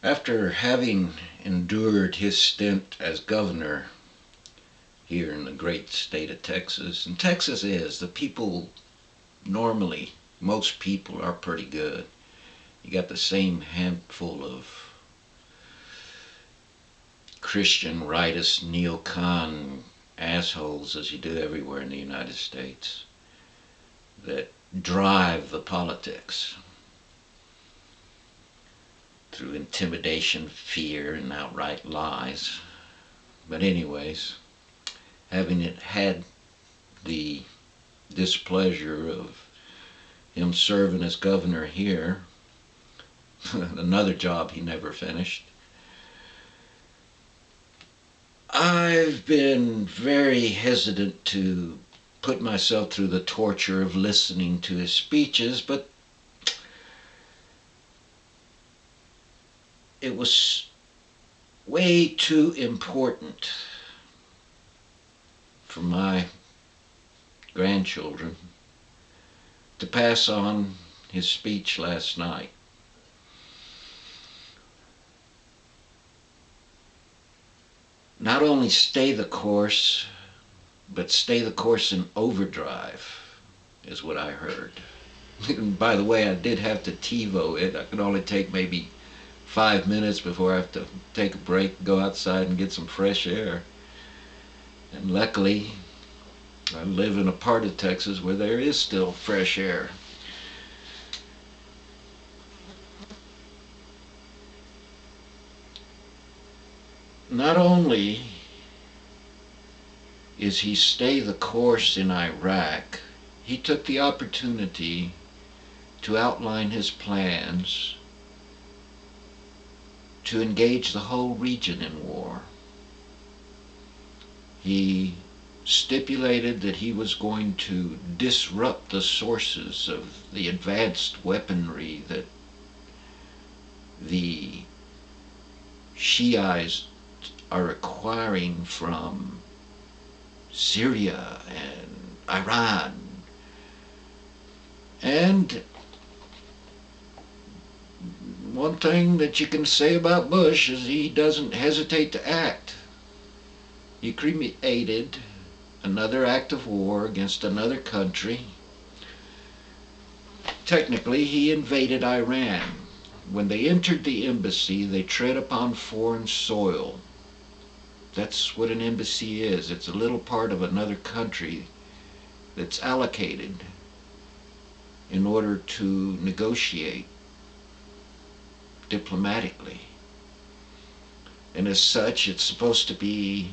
After having endured his stint as governor here in the great state of Texas, and Texas is, the people normally, most people are pretty good. You got the same handful of Christian rightist neocon assholes as you do everywhere in the United States that drive the politics through intimidation, fear, and outright lies. But anyways, having had the displeasure of him serving as governor here, another job he never finished, I've been very hesitant to put myself through the torture of listening to his speeches, but it was way too important for my grandchildren to pass on his speech last night. Not only stay the course, but stay the course in overdrive is what I heard. And by the way, I did have to TiVo it. I could only take maybe 5 minutes before I have to take a break, go outside and get some fresh air. And luckily, I live in a part of Texas where there is still fresh air. Not only is he stay the course in Iraq, he took the opportunity to outline his plans to engage the whole region in war. He stipulated that he was going to disrupt the sources of the advanced weaponry that the Shiites are acquiring from Syria and Iran. And one thing that you can say about Bush is he doesn't hesitate to act. He created another act of war against another country. Technically, he invaded Iran. When they entered the embassy, they tread upon foreign soil. That's what an embassy is. It's a little part of another country that's allocated in order to negotiate diplomatically. And as such, it's supposed to be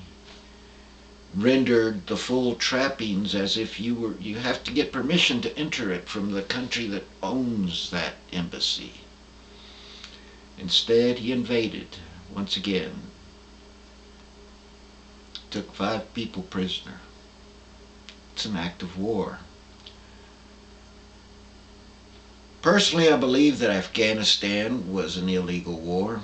rendered the full trappings as if you have to get permission to enter it from the country that owns that embassy. Instead, he invaded once again. Took 5 people prisoner. It's an act of war. Personally, I believe that Afghanistan was an illegal war,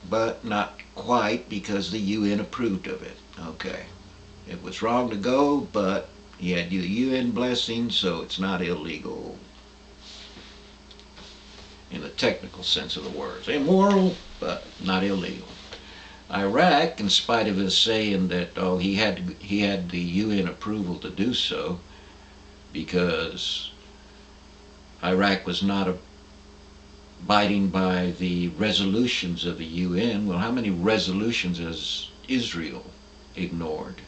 but not quite, because the UN approved of it. Okay. It was wrong to go, but you had the UN blessing, so it's not illegal in the technical sense of the words. Immoral, but not illegal. Iraq, in spite of his saying that he had the UN approval to do so, because Iraq was not abiding by the resolutions of the UN. Well, how many resolutions has Israel ignored?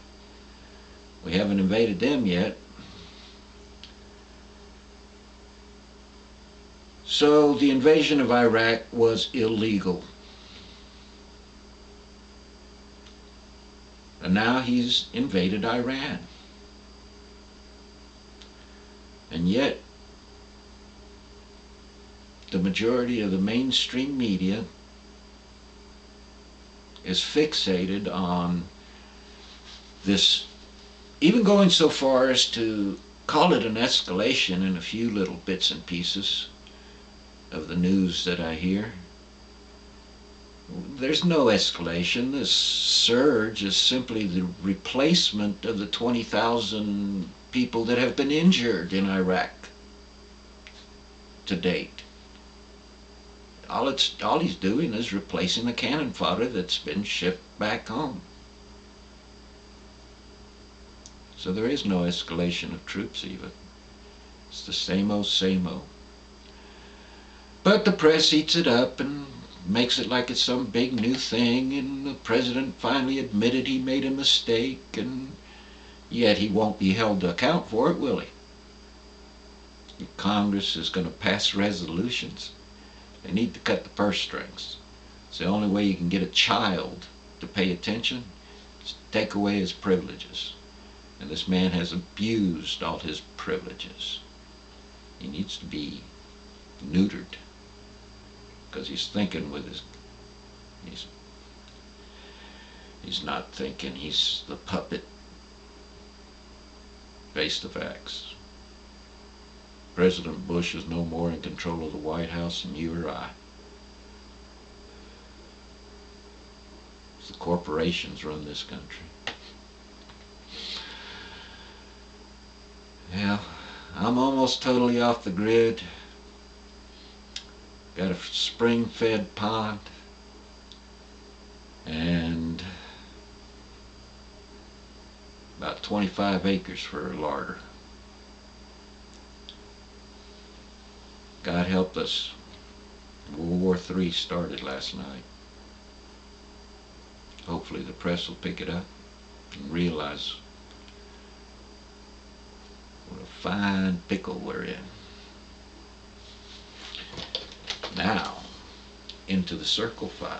We haven't invaded them yet. So the invasion of Iraq was illegal. And now he's invaded Iran. And yet, the majority of the mainstream media is fixated on this, even going so far as to call it an escalation in a few little bits and pieces of the news that I hear. There's no escalation. This surge is simply the replacement of the 20,000 people that have been injured in Iraq to date. all he's doing is replacing the cannon fodder that's been shipped back home. So there is no escalation of troops even. It's the same old, same old. But the press eats it up and makes it like it's some big new thing, and the president finally admitted he made a mistake, and yet he won't be held to account for it, will he? Congress is going to pass resolutions. They need to cut the purse strings. It's the only way you can get a child to pay attention, is to take away his privileges. And this man has abused all his privileges. He needs to be neutered, because he's thinking with his, he's not thinking, he's the puppet. Face the facts. President Bush is no more in control of the White House than you or I. It's the corporations run this country. Yeah, I'm almost totally off the grid. Got a spring-fed pond and about 25 acres for a larder. God help us, World War III started last night. Hopefully the press will pick it up and realize what a fine pickle we're in. Now, into the circle file.